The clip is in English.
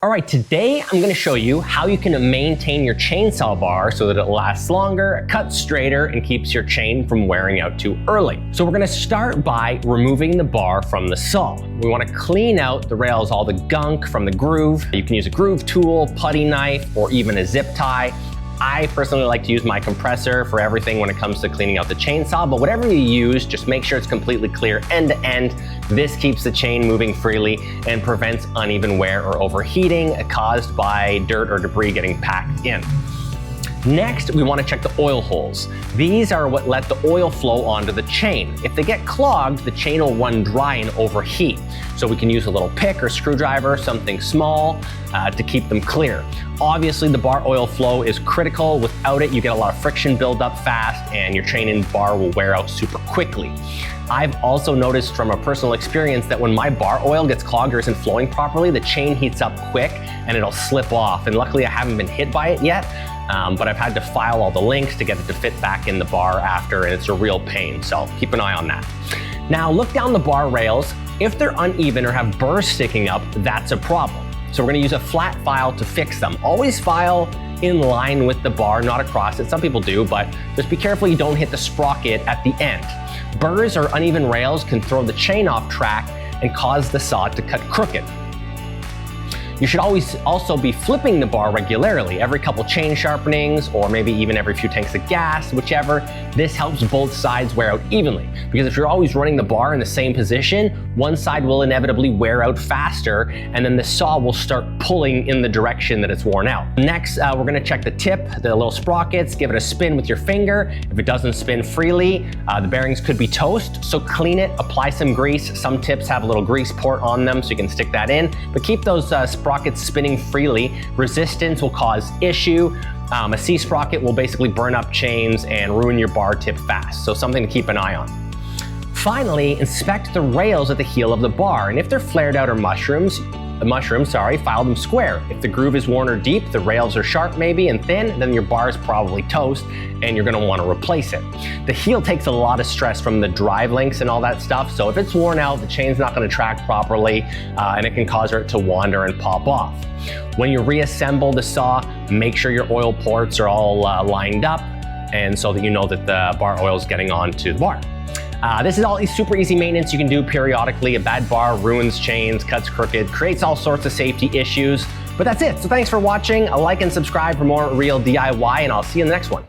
All right, today I'm gonna show you how you can maintain your chainsaw bar so that it lasts longer, cuts straighter, and keeps your chain from wearing out too early. So we're gonna start by removing the bar from the saw. We wanna clean out the rails, all the gunk from the groove. You can use a groove tool, putty knife, or even a zip tie. I personally like to use my compressor for everything when it comes to cleaning out the chainsaw, but whatever you use, just make sure it's completely clear end to end. This keeps the chain moving freely and prevents uneven wear or overheating caused by dirt or debris getting packed in. Next, we want to check the oil holes. These are what let the oil flow onto the chain. If they get clogged, the chain will run dry and overheat. So we can use a little pick or screwdriver, something small, to keep them clear. Obviously, the bar oil flow is critical. Without it, you get a lot of friction build up fast and your chain and bar will wear out super quickly. I've also noticed from a personal experience that when my bar oil gets clogged or isn't flowing properly, the chain heats up quick and it'll slip off. And luckily I haven't been hit by it yet, but I've had to file all the links to get it to fit back in the bar after, and it's a real pain, so keep an eye on that. Now look down the bar rails. If they're uneven or have burrs sticking up, that's a problem. So we're gonna use a flat file to fix them. Always file in line with the bar, not across it. Some people do, but just be careful you don't hit the sprocket at the end. Burrs or uneven rails can throw the chain off track and cause the saw to cut crooked. You should always also be flipping the bar regularly, every couple chain sharpenings, or maybe even every few tanks of gas, whichever. This helps both sides wear out evenly, because if you're always running the bar in the same position, one side will inevitably wear out faster, and then the saw will start pulling in the direction that it's worn out. Next, we're gonna check the tip, the little sprockets, give it a spin with your finger. If it doesn't spin freely, the bearings could be toast, so clean it, apply some grease. Some tips have a little grease port on them, so you can stick that in, but keep those sprockets spinning freely. Resistance will cause issue. A C-sprocket will basically burn up chains and ruin your bar tip fast, so something to keep an eye on. Finally, inspect the rails at the heel of the bar, and if they're flared out or file them square. If the groove is worn or deep, the rails are sharp maybe and thin, then your bar is probably toast and you're gonna wanna replace it. The heel takes a lot of stress from the drive links and all that stuff, so if it's worn out, the chain's not gonna track properly and it can cause it to wander and pop off. When you reassemble the saw, make sure your oil ports are all lined up, and so that you know that the bar oil is getting onto the bar. This is all super easy maintenance you can do periodically. A bad bar ruins chains, cuts crooked, creates all sorts of safety issues. But that's it. So thanks for watching. Like and subscribe for more real DIY, and I'll see you in the next one.